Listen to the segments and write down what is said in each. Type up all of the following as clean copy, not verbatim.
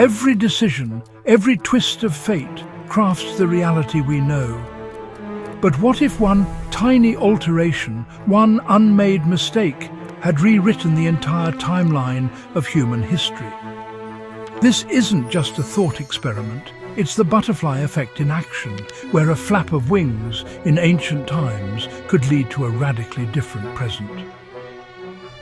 Every decision, every twist of fate crafts the reality we know. But what if one tiny alteration, one unmade mistake, had rewritten the entire timeline of human history? This isn't just a thought experiment. It's the butterfly effect in action, where a flap of wings in ancient times could lead to a radically different present.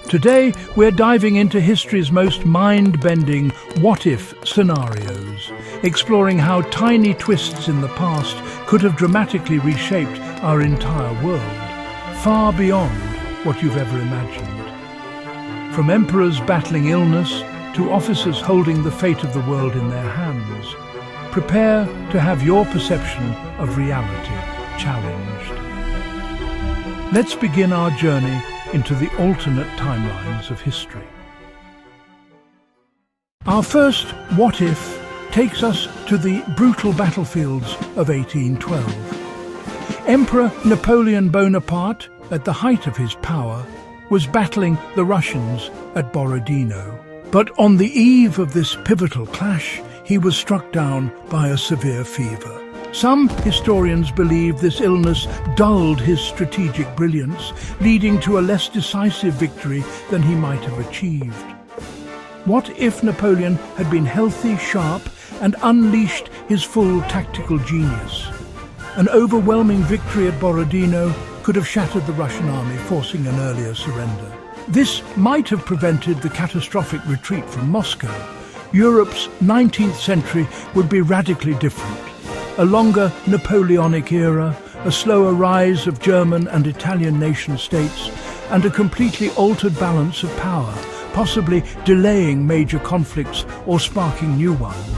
Today, we're diving into history's most mind-bending what-if scenarios, exploring how tiny twists in the past could have dramatically reshaped our entire world, far beyond what you've ever imagined. From emperors battling illness to officers holding the fate of the world in their hands, prepare to have your perception of reality challenged. Let's begin our journey into the alternate timelines of history. Our first what if takes us to the brutal battlefields of 1812. Emperor Napoleon Bonaparte, at the height of his power, was battling the Russians at Borodino. But on the eve of this pivotal clash, he was struck down by a severe fever. Some historians believe this illness dulled his strategic brilliance, leading to a less decisive victory than he might have achieved. What if Napoleon had been healthy, sharp, and unleashed his full tactical genius? An overwhelming victory at Borodino could have shattered the Russian army, forcing an earlier surrender. This might have prevented the catastrophic retreat from Moscow. Europe's 19th century would be radically different. A longer Napoleonic era, a slower rise of German and Italian nation-states, and a completely altered balance of power, possibly delaying major conflicts or sparking new ones.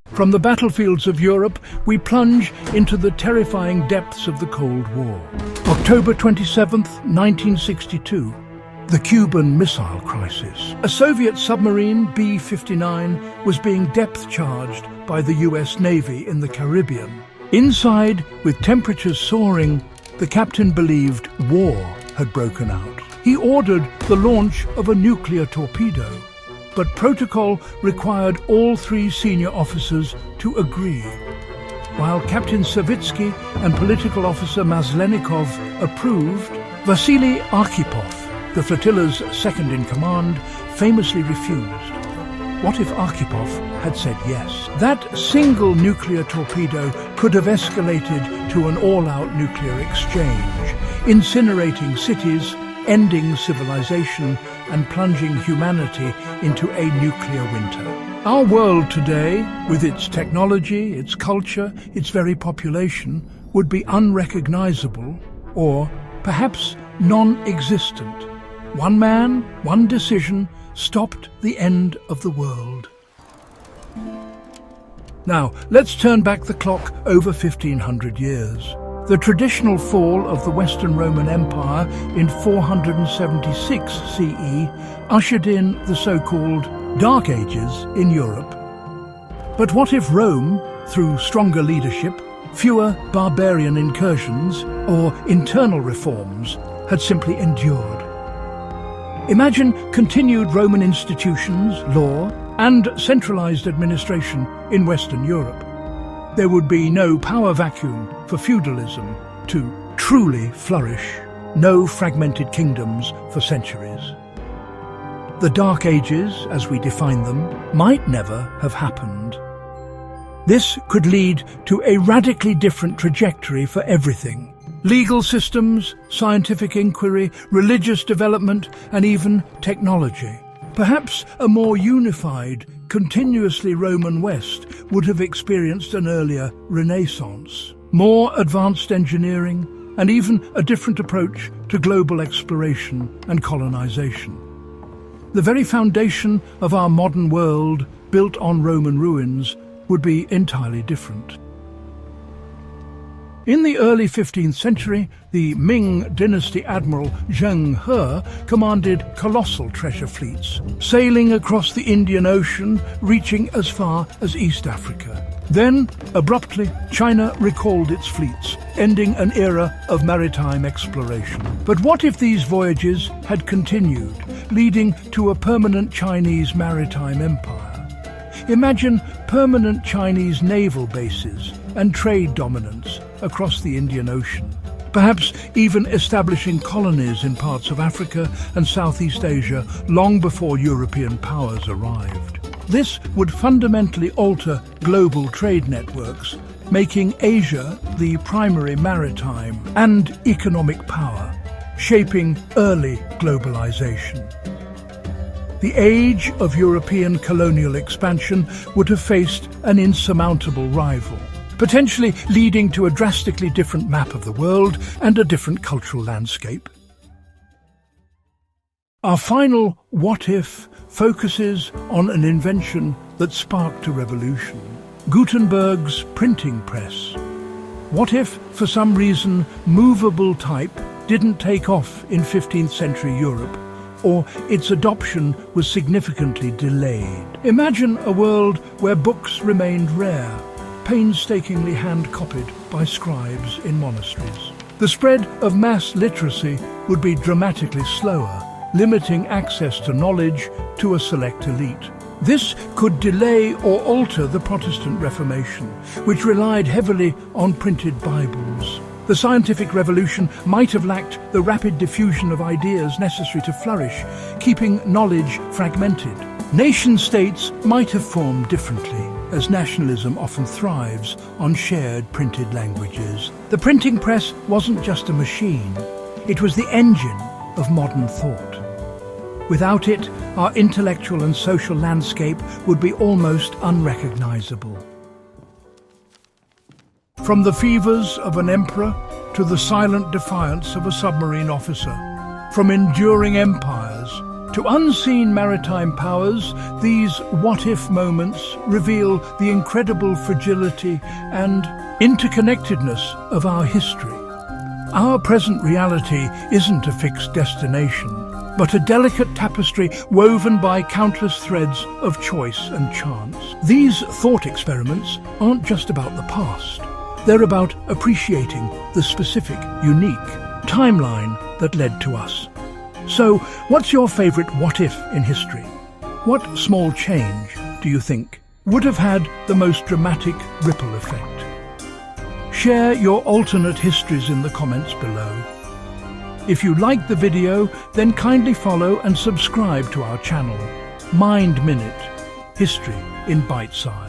From the battlefields of Europe, we plunge into the terrifying depths of the Cold War. October 27, 1962. The Cuban Missile Crisis. A Soviet submarine, B-59, was being depth-charged by the US Navy in the Caribbean. Inside, with temperatures soaring, the captain believed war had broken out. He ordered the launch of a nuclear torpedo, but protocol required all three senior officers to agree. While Captain Savitsky and political officer Maslenikov approved, Vasili Arkhipov, the flotilla's second-in-command, famously refused. What if Arkhipov had said yes? That single nuclear torpedo could have escalated to an all-out nuclear exchange, incinerating cities, ending civilization, and plunging humanity into a nuclear winter. Our world today, with its technology, its culture, its very population, would be unrecognizable or perhaps non-existent. One man, one decision, stopped the end of the world. Now, let's turn back the clock over 1500 years. The traditional fall of the Western Roman Empire in 476 CE ushered in the so-called Dark Ages in Europe. But what if Rome, through stronger leadership, fewer barbarian incursions, or internal reforms, had simply endured? Imagine continued Roman institutions, law, and centralized administration in Western Europe. There would be no power vacuum for feudalism to truly flourish, no fragmented kingdoms for centuries. The Dark Ages, as we define them, might never have happened. This could lead to a radically different trajectory for everything. Legal systems, scientific inquiry, religious development, and even technology. Perhaps a more unified, continuously Roman West would have experienced an earlier Renaissance. More advanced engineering, and even a different approach to global exploration and colonization. The very foundation of our modern world, built on Roman ruins, would be entirely different. In the early 15th century, the Ming dynasty admiral Zheng commanded colossal treasure fleets, sailing across the Indian Ocean, reaching as far as East Africa. Then, abruptly, China recalled its fleets, ending an era of maritime exploration. But what if these voyages had continued, leading to a permanent Chinese maritime empire? Imagine permanent Chinese naval bases and trade dominance across the Indian Ocean, perhaps even establishing colonies in parts of Africa and Southeast Asia long before European powers arrived. This would fundamentally alter global trade networks, making Asia the primary maritime and economic power, shaping early globalization. The age of European colonial expansion would have faced an insurmountable rival, potentially leading to a drastically different map of the world and a different cultural landscape. Our final What If focuses on an invention that sparked a revolution: Gutenberg's printing press. What if, for some reason, movable type didn't take off in 15th century Europe, or its adoption was significantly delayed? Imagine a world where books remained rare, painstakingly hand-copied by scribes in monasteries. The spread of mass literacy would be dramatically slower, limiting access to knowledge to a select elite. This could delay or alter the Protestant Reformation, which relied heavily on printed Bibles. The scientific revolution might have lacked the rapid diffusion of ideas necessary to flourish, keeping knowledge fragmented. Nation-states might have formed differently, as nationalism often thrives on shared printed languages. The printing press wasn't just a machine, it was the engine of modern thought. Without it, our intellectual and social landscape would be almost unrecognizable. From the fevers of an emperor to the silent defiance of a submarine officer, from enduring empires to unseen maritime powers, these what-if moments reveal the incredible fragility and interconnectedness of our history. Our present reality isn't a fixed destination, but a delicate tapestry woven by countless threads of choice and chance. These thought experiments aren't just about the past. They're about appreciating the specific, unique timeline that led to us. So, what's your favorite what-if in history? What small change, do you think, would have had the most dramatic ripple effect? Share your alternate histories in the comments below. If you liked the video, then kindly follow and subscribe to our channel. Mind Minute, History in Bite Size.